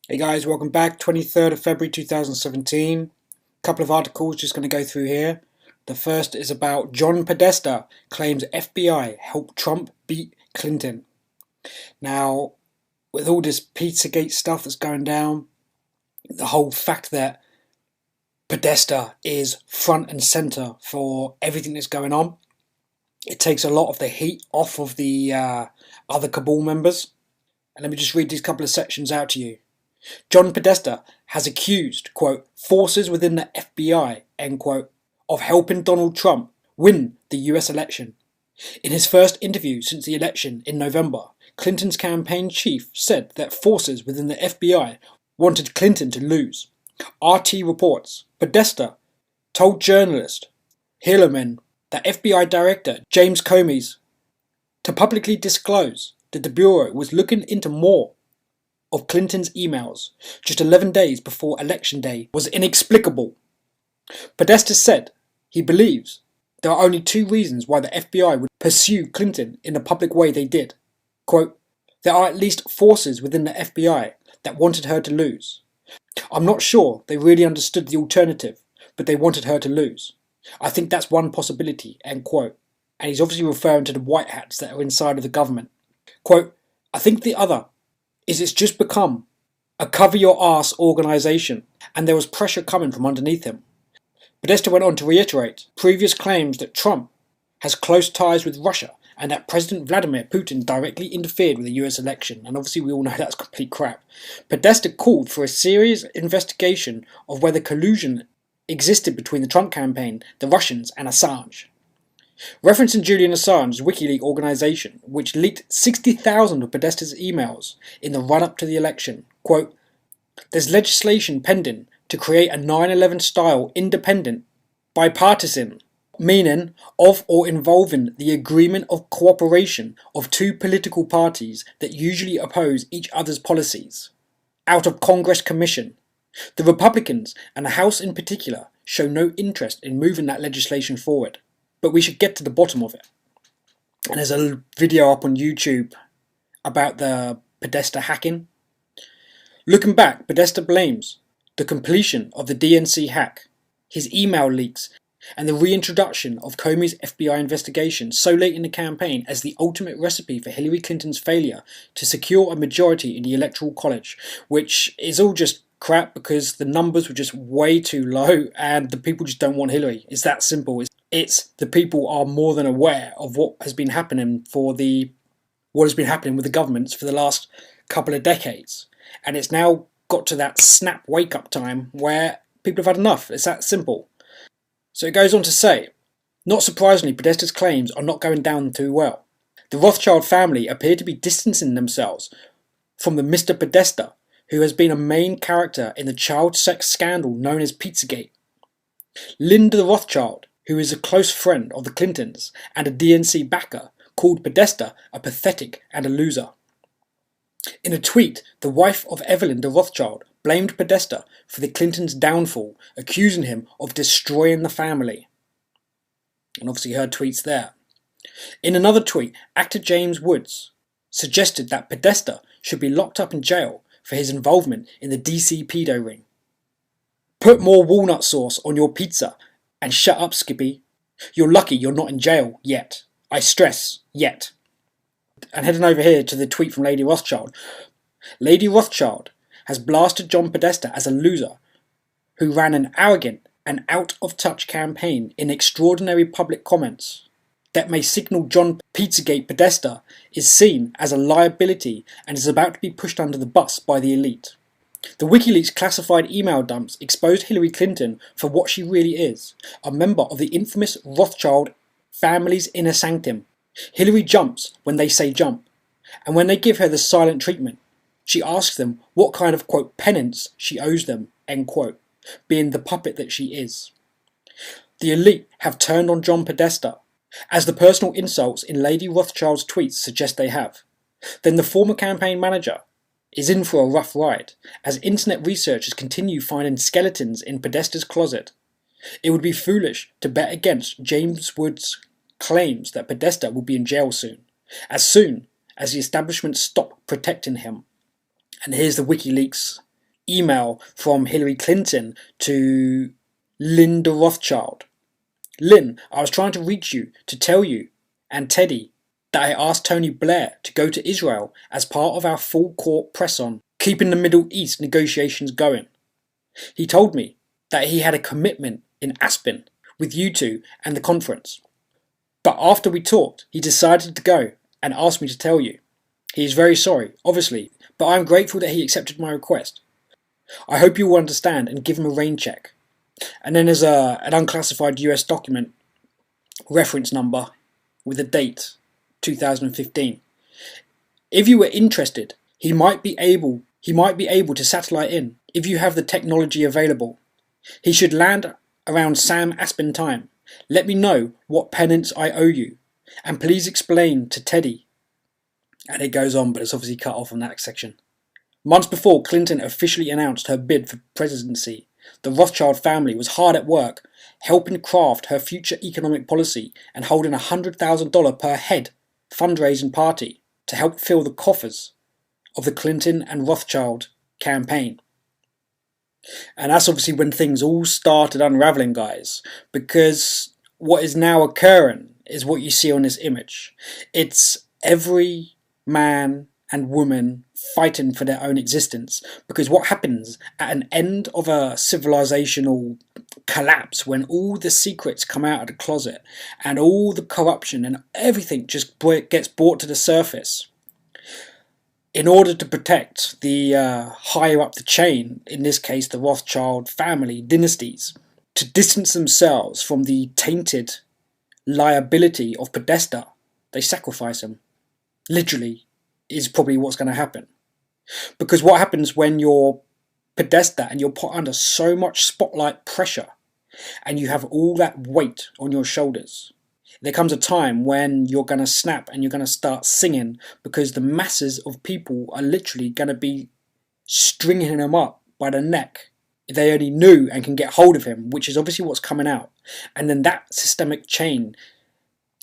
Hey guys, welcome back. 23rd of February 2017. Couple of articles just going to go through here. The first is about John Podesta claims FBI helped Trump beat Clinton. Now, with all this Pizzagate stuff that's going down, the whole fact that Podesta is front and center for everything that's going on, it takes a lot of the heat off of the other cabal members. And let me just read these couple of sections out to you. John Podesta has accused, quote, forces within the FBI, end quote, of helping Donald Trump win the US election. In his first interview since the election in November, Clinton's campaign chief said that forces within the FBI wanted Clinton to lose. RT reports Podesta told journalist Hilleman that FBI Director James Comey's to publicly disclose that the Bureau was looking into more of Clinton's emails just 11 days before Election Day was inexplicable. Podesta said he believes there are only two reasons why the FBI would pursue Clinton in the public way they did. Quote, there are at least forces within the FBI that wanted her to lose. I'm not sure they really understood the alternative, but they wanted her to lose. I think that's one possibility, end quote. And he's obviously referring to the white hats that are inside of the government. Quote, I think the other is it's just become a cover-your-arse organisation, and there was pressure coming from underneath him. Podesta went on to reiterate previous claims that Trump has close ties with Russia and that President Vladimir Putin directly interfered with the US election, and obviously we all know that's complete crap. Podesta called for a serious investigation of whether collusion existed between the Trump campaign, the Russians, and Assange. Referencing Julian Assange's WikiLeaks organisation, which leaked 60,000 of Podesta's emails in the run-up to the election, quote, there's legislation pending to create a 9/11 style independent, bipartisan, meaning of or involving the agreement of cooperation of two political parties that usually oppose each other's policies, out of Congress commission. The Republicans, and the House in particular, show no interest in moving that legislation forward. But we should get to the bottom of it. And there's a video up on YouTube about the Podesta hacking. Looking back, Podesta blames the completion of the DNC hack, his email leaks, and the reintroduction of Comey's FBI investigation so late in the campaign as the ultimate recipe for Hillary Clinton's failure to secure a majority in the Electoral College, which is all just crap because the numbers were just way too low and the people just don't want Hillary. It's that simple. It's the people are more than aware of what has been happening with the governments for the last couple of decades, and it's now got to that snap wake-up time where people have had enough. It's that simple. So it goes on to say, not surprisingly, Podesta's claims are not going down too well. The Rothchild family appear to be distancing themselves from the Mr. Podesta, who has been a main character in the child sex scandal known as Pizzagate. Linda Rothschild, who is a close friend of the Clintons and a DNC backer, called Podesta a pathetic and a loser. In a tweet, the wife of Evelyn de Rothschild blamed Podesta for the Clintons' downfall, accusing him of destroying the family. And obviously her tweet's there. In another tweet, actor James Woods suggested that Podesta should be locked up in jail for his involvement in the DC pedo ring. Put more walnut sauce on your pizza and shut up, Skippy. You're lucky you're not in jail yet. I stress, yet. And heading over here to the tweet from Lady Rothschild. Lady Rothschild has blasted John Podesta as a loser who ran an arrogant and out-of-touch campaign in extraordinary public comments that may signal John Pizzagate Podesta is seen as a liability and is about to be pushed under the bus by the elite. The WikiLeaks classified email dumps exposed Hillary Clinton for what she really is, a member of the infamous Rothschild family's inner sanctum. Hillary jumps when they say jump, and when they give her the silent treatment, she asks them what kind of, quote, penance she owes them, end quote, being the puppet that she is. The elite have turned on John Podesta, as the personal insults in Lady Rothschild's tweets suggest they have. Then the former campaign manager is in for a rough ride, as internet researchers continue finding skeletons in Podesta's closet. It would be foolish to bet against James Woods' claims that Podesta will be in jail soon as the establishment stop protecting him. And here's the WikiLeaks email from Hillary Clinton to Linda Rothchild. Lynn, I was trying to reach you to tell you and Teddy that I asked Tony Blair to go to Israel as part of our full court press on keeping the Middle East negotiations going. He told me that he had a commitment in Aspen with you two and the conference. But after we talked, he decided to go and asked me to tell you. He is very sorry, obviously, but I am grateful that he accepted my request. I hope you will understand and give him a rain check. And then there's an unclassified US document reference number with a date, 2015. If you were interested, he might be able to satellite in if you have the technology available. He should land around Sam Aspen time. Let me know what penance I owe you, and please explain to Teddy. And it goes on, but it's obviously cut off on that section. Months before Clinton officially announced her bid for presidency, the Rothschild family was hard at work, helping craft her future economic policy and holding a $100,000 per head fundraising party to help fill the coffers of the Clinton and Rothschild campaign. And that's obviously when things all started unraveling, guys, because what is now occurring is what you see on this image. It's every man and woman fighting for their own existence, because what happens at an end of a civilizational collapse, when all the secrets come out of the closet and all the corruption and everything just gets brought to the surface, in order to protect the higher up the chain, in this case the Rothschild family dynasties, to distance themselves from the tainted liability of Podesta, they sacrifice them. Literally is probably what's going to happen. Because what happens when you're Podesta and you're put under so much spotlight pressure and you have all that weight on your shoulders, there comes a time when you're going to snap and you're going to start singing, because the masses of people are literally going to be stringing him up by the neck if they only knew and can get hold of him, which is obviously what's coming out. And then that systemic chain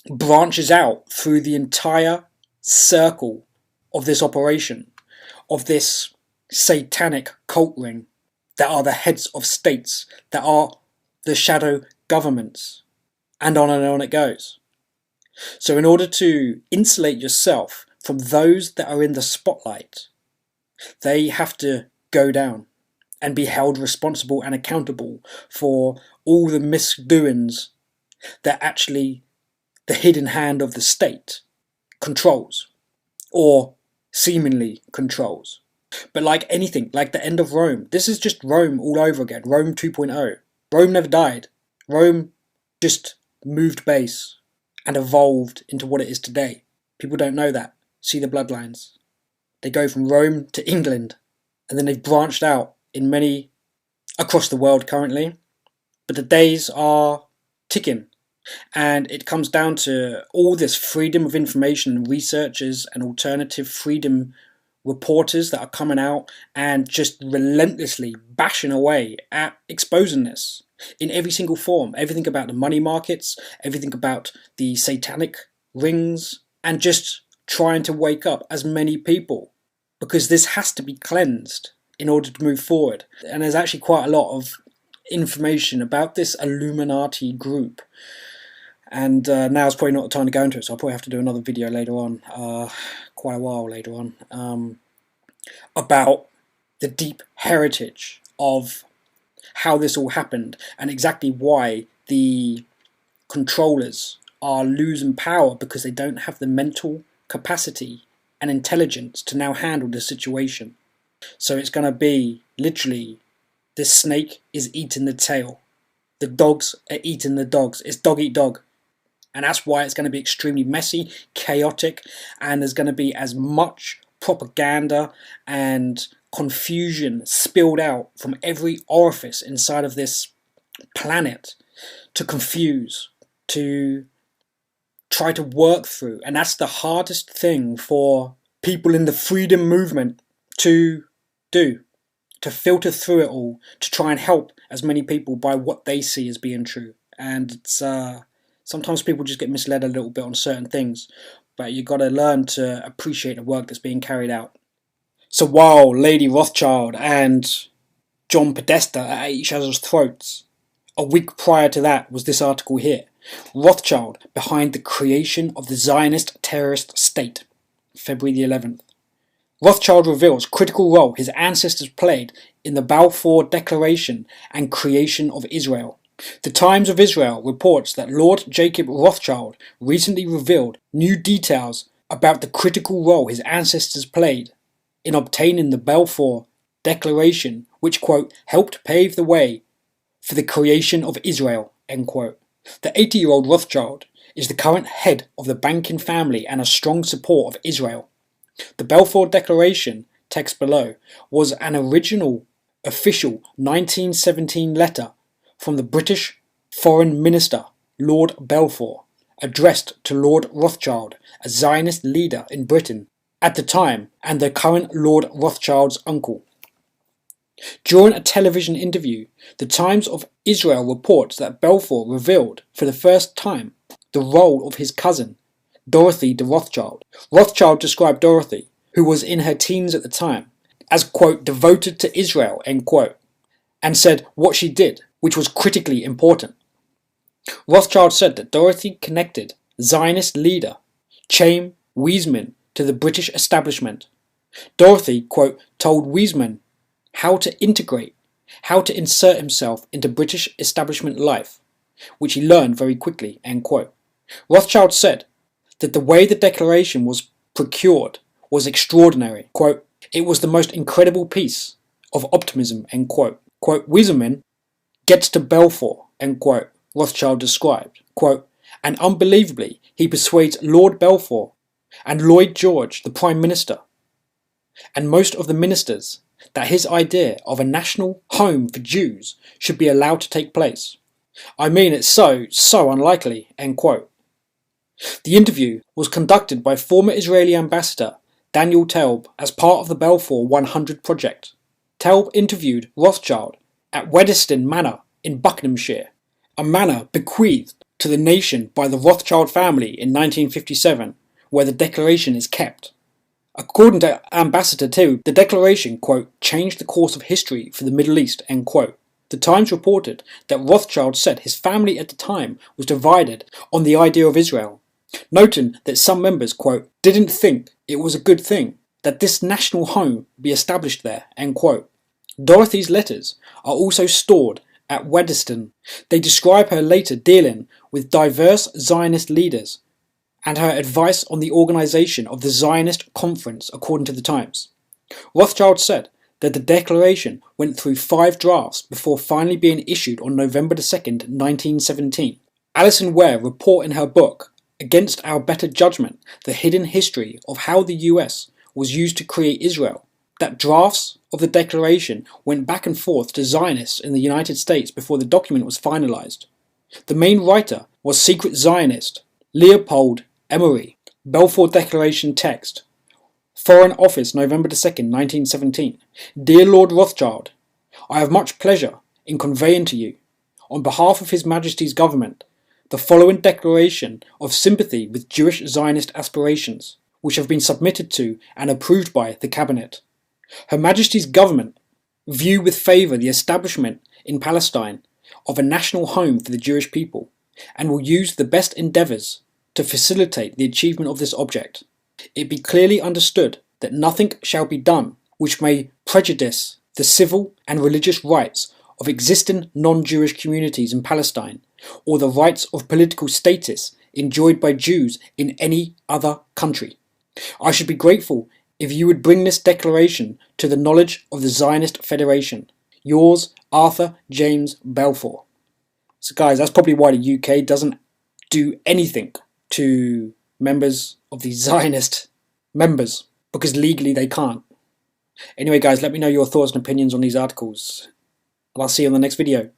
branches out through the entire circle of this operation, of this satanic cult ring that are the heads of states, that are the shadow governments, and on it goes. So in order to insulate yourself from those that are in the spotlight, they have to go down and be held responsible and accountable for all the misdoings that actually the hidden hand of the state controls, or seemingly controls. But like anything, like the end of Rome, this is just Rome all over again. Rome 2.0. Rome never died. Rome just moved base and evolved into what it is today. People don't know that. See the bloodlines. They go from Rome to England, and then they've branched out in many across the world currently. But the days are ticking. And it comes down to all this freedom of information and researchers and alternative freedom reporters that are coming out and just relentlessly bashing away at exposing this in every single form. Everything about the money markets, everything about the satanic rings, and just trying to wake up as many people, because this has to be cleansed in order to move forward. And there's actually quite a lot of information about this Illuminati group. And now's probably not the time to go into it, so I'll probably have to do another video later on, quite a while later on, about the deep heritage of how this all happened and exactly why the controllers are losing power, because they don't have the mental capacity and intelligence to now handle the situation. So it's going to be literally, this snake is eating the tail. The dogs are eating the dogs. It's dog eat dog. And that's why it's going to be extremely messy, chaotic, and there's going to be as much propaganda and confusion spilled out from every orifice inside of this planet to confuse, to try to work through. And that's the hardest thing for people in the freedom movement to do, to filter through it all, to try and help as many people by what they see as being true. And it's sometimes people just get misled a little bit on certain things, but you've got to learn to appreciate the work that's being carried out. So while Lady Rothschild and John Podesta at each other's throats. A week prior to that was this article here. Rothchild behind the creation of the Zionist terrorist state. February the 11th. Rothchild reveals critical role his ancestors played in the Balfour Declaration and creation of Israel. The Times of Israel reports that Lord Jacob Rothschild recently revealed new details about the critical role his ancestors played in obtaining the Balfour Declaration, which, quote, helped pave the way for the creation of Israel, end quote. The 80-year-old Rothschild is the current head of the banking family and a strong supporter of Israel. The Balfour Declaration, text below, was an original official 1917 letter from the British Foreign Minister, Lord Balfour, addressed to Lord Rothschild, a Zionist leader in Britain at the time and the current Lord Rothschild's uncle. During a television interview, the Times of Israel reports that Balfour revealed for the first time the role of his cousin, Dorothy de Rothschild. Rothschild described Dorothy, who was in her teens at the time, as, quote, devoted to Israel, end quote, and said what she did, which was critically important. Rothschild said that Dorothy connected Zionist leader Chaim Weizmann to the British establishment. Dorothy, quote, told Weizmann how to integrate, how to insert himself into British establishment life, which he learned very quickly, end quote. Rothschild said that the way the declaration was procured was extraordinary. Quote, it was the most incredible piece of optimism, end quote. Quote, Weizmann gets to Balfour, end quote, Rothschild described. Quote, and unbelievably, he persuades Lord Balfour and Lloyd George, the Prime Minister, and most of the ministers that his idea of a national home for Jews should be allowed to take place. I mean, it's so unlikely, end quote. The interview was conducted by former Israeli ambassador Daniel Taub as part of the Balfour 100 project. Taub interviewed Rothschild at Weddesden Manor in Buckinghamshire, a manor bequeathed to the nation by the Rothschild family in 1957, where the declaration is kept. According to Ambassador Taub, the declaration, quote, changed the course of history for the Middle East, end quote. The Times reported that Rothschild said his family at the time was divided on the idea of Israel, noting that some members, quote, didn't think it was a good thing that this national home be established there, end quote. Dorothy's letters are also stored at Weddesden. They describe her later dealing with diverse Zionist leaders and her advice on the organisation of the Zionist Conference, according to the Times. Rothschild said that the declaration went through 5 drafts before finally being issued on November 2nd, 1917. Alison Ware reports in her book, Against Our Better Judgment, the hidden history of how the US was used to create Israel, that drafts of the declaration went back and forth to Zionists in the United States before the document was finalized. The main writer was secret Zionist Leopold Emery. Balfour Declaration text. Foreign Office, November 2nd, 1917. Dear Lord Rothschild, I have much pleasure in conveying to you, on behalf of His Majesty's government, the following declaration of sympathy with Jewish Zionist aspirations, which have been submitted to and approved by the Cabinet. Her Majesty's government view with favour the establishment in Palestine of a national home for the Jewish people, and will use the best endeavours to facilitate the achievement of this object. It be clearly understood that nothing shall be done which may prejudice the civil and religious rights of existing non-Jewish communities in Palestine, or the rights of political status enjoyed by Jews in any other country. I should be grateful if you would bring this declaration to the knowledge of the Zionist Federation. Yours, Arthur James Balfour. So guys, that's probably why the UK doesn't do anything to members of the Zionist members, because legally they can't. Anyway guys, let me know your thoughts and opinions on these articles, and I'll see you on the next video.